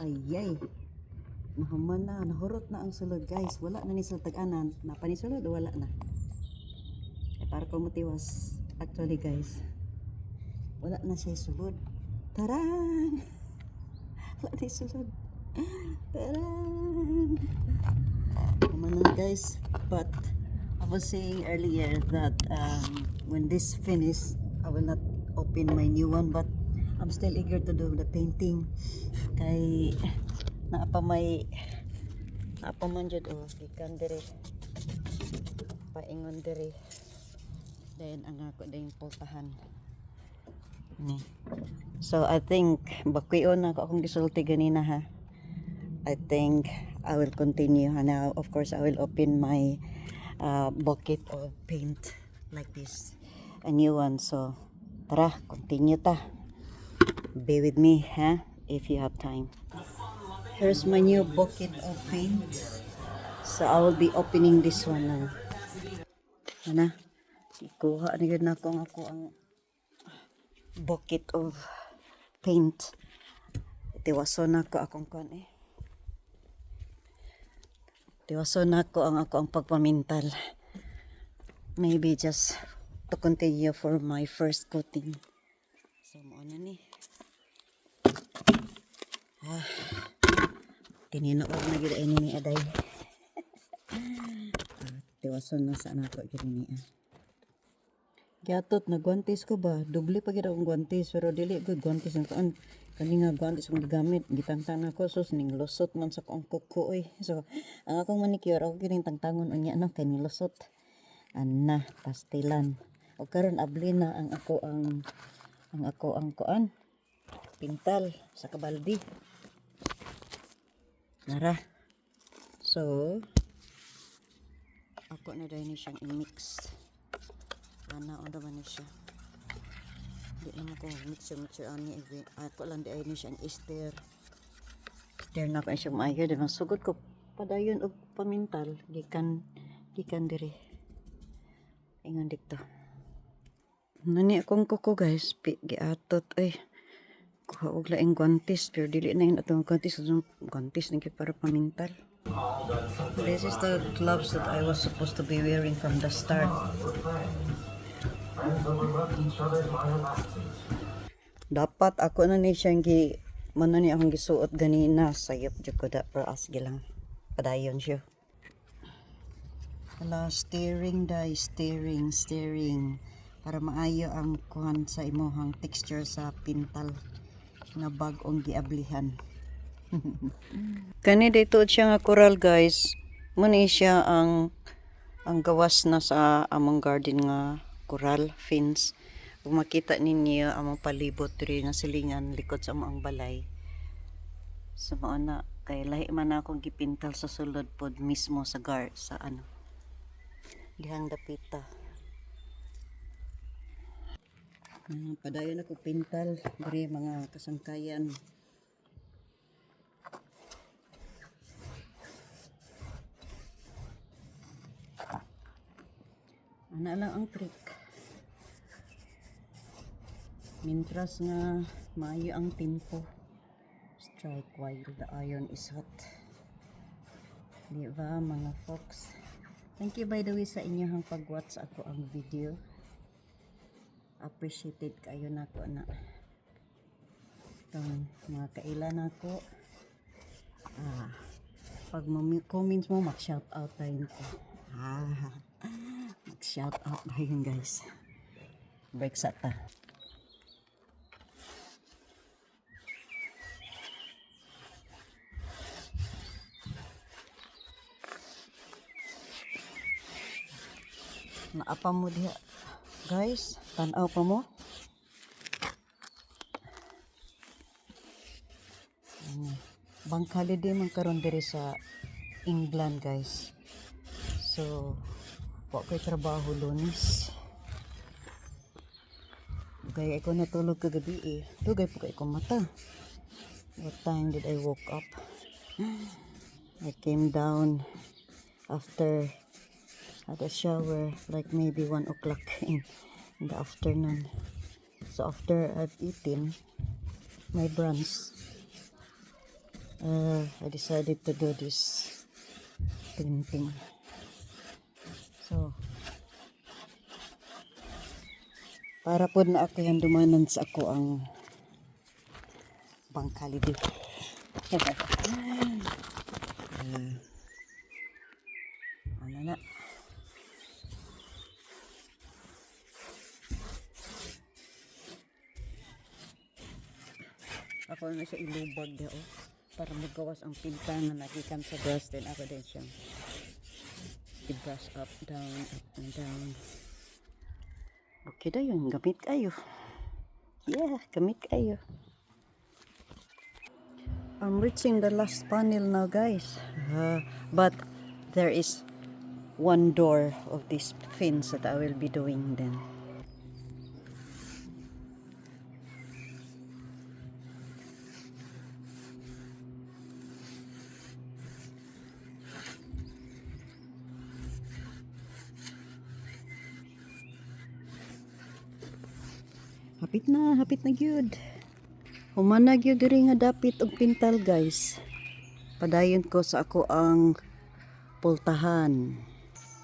Ayay. Nahuman na, nahurot na ang sulod guys. Wala na ni sa tag-anan. Napanisulod o wala na? Para ko mutiwas. Actually guys, wala na siya sulod. Tarang! Wala na sulod. Tarang! Naman na guys. But I was saying earlier that when this finished, I will not open my new one. But I'm still eager to do the painting. Kay napaman jud gikan diri paingon diri then ang ako ding pultahan ni. So I think bakwion na ako akong gisulti ganina ha. I think I will continue now. Of course I will open my bucket of paint like this, a new one. So tara, continue ta. Be with me ha, if you have time. Here's my new bucket of paint. So I will be opening this one now. Ana, ikuha na yun ako ang bucket of paint. Tiwaso na ko akong kuan eh. Tiwaso na ko ang ako ang pagpamintal. Maybe just to continue for my first coating. So mo na ni. Tininood na gid ini ni aday. Tiwason na sa anak ko gini niya. Giatot na guantes ko ba? Doble pa gid akong guantes pero dili gud guantes ang kaan. Kani nga guantes kong gigamit, gitangtang nako sus ning lusot man sa kong kuko oy. So ang akong manicure ako kining tangtangon unya no kay nilusot. Anna pastilan. O karon abli na ang ako ang kuan pintal sa kabaldi. Nara. So, ako na dahil siyang i-mix. Ana, o naman siya. Hindi naman ko mixture ani. Ako lang dahil siyang i-stir. Stir na ko siyang maayo. Diba, sugod ko padayon o pamintal. Gikan diri. Ingon dito. Nani akong kuko guys. Giatot. Ay. Kuha og laing guantes pero dili na yun atong guantes na para pamintal. This is the gloves that I was supposed to be wearing from the start. Dapat ako na ni siyang man ni akong gisuot ganina sayop jud ko da pero asgi lang padayon siya. Ala steering para maayo ang kuhan sa imuhang texture sa pintal nga bag-ong giablihan. Kani dito siya nga coral guys. Muna siya ang gawas na sa among garden nga coral fins. Kung makita ninyo among palibot diri nga silingan likod sa among balay. So mao na kay lahi man akong gipintal sa sulod pod mismo sa sa dihang dapita. Padayon ako pintal diri mga kasangkayan. Ana lang ang trick. Mintras nga maayo ang tempo. Strike while the iron is hot. Di ba mga folks? Thank you by the way sa inyong pag-watch ako ang video. Appreciated kayo na ko na itong mga kailan ako pag comments mo mag shout out tayo ko mag shout out tayo guys. Break sa ta naapa mo diha guys, tanaw pa mo. Bank holiday man karon diri sa England guys. So, wa ko'y trabaho Lunes. Gaya ako natulog kagabi eh. Dugay po kay ko mata. What time did I woke up? I came down after had a shower like maybe 1 o'clock in the afternoon. So after I've eaten my brunch, I decided to do this painting. So, para po na ako yan dumanan sa ako ang bangkali dito. Ano na? Ako na siya ilubag na para magawas ang pinta na nagikan sa brush din ako din siya i-brush up, down, up and down. Okay na yun, gamit kayo. Yeah, gamit kayo. I'm reaching the last panel now, guys. But there is one door of this fence that I will be doing then. Hapit na gyud. Humana gyud diri nga dapit og pintal, guys. Padayon ko sa ako ang pultahan.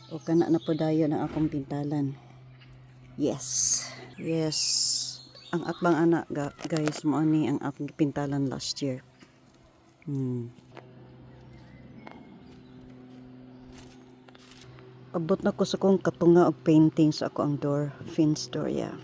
O kana na padayon ang akong pintalan. Yes. Ang akbang anak guys, mo ani ang akong pintalan last year. Abot na ko sa kong katunga og painting sa ako ang door, fence door, yeah.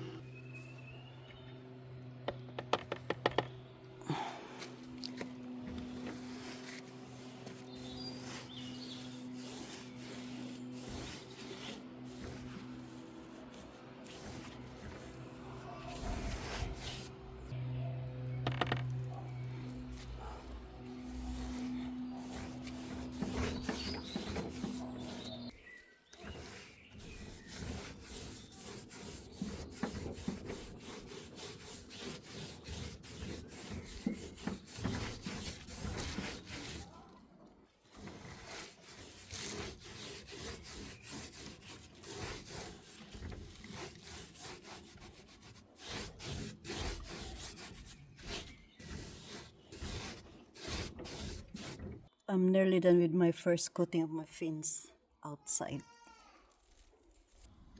I'm nearly done with my first coating of my fence outside.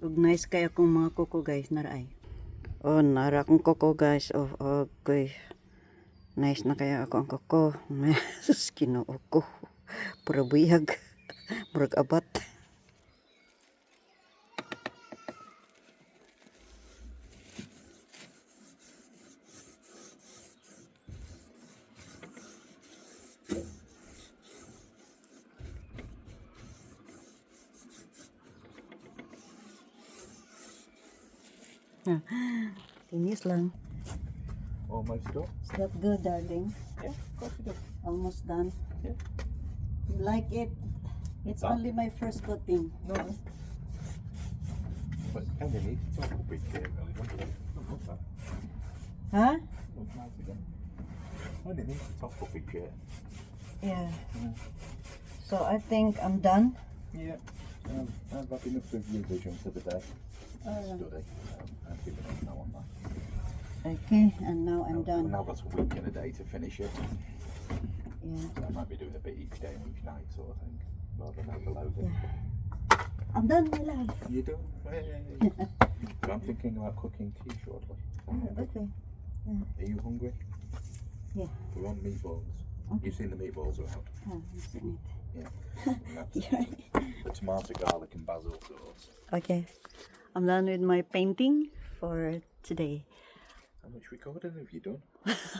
Ug nice kay akong mga kuko, guys, naraay. Oh, nara akong kuko, guys. Oh, okay. Nice na kaya ako ang kuko. Sus, Ginoo ko. Pura buyag. Murag abat. Tinis lang. Almost done. Is that good, darling? Yeah, of course you do. Almost done. Yeah. You like it? It's Done. only my first coating. No. But underneath, it's all big really. Look at that. Huh? Looks nice again. Underneath, it's all big chair. Yeah. Mm. So I think I'm done. Yeah. I've had enough of revision for the day. Uh, Study. I'm giving up now on that. Okay, and now I'm I've done. now got a week and a day to finish it. Yeah. So I might be doing a bit each day and each night sort of thing, rather than overloading. Yeah. I'm done, my love. You do? Hey. So I'm thinking about cooking tea shortly. Okay. Are you hungry? Yeah. We want meatballs. Okay. You've seen the meatballs around. I've seen it. Yeah. And that's Yeah. the tomato, garlic and basil sauce. Okay. I'm done with my painting for today. How much recording have you done?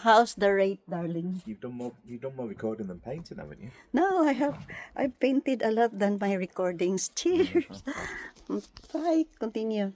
How's the rate, darling? You've done more recording than painting, haven't you? No, I painted a lot than my recordings. Cheers. Bye. Continue.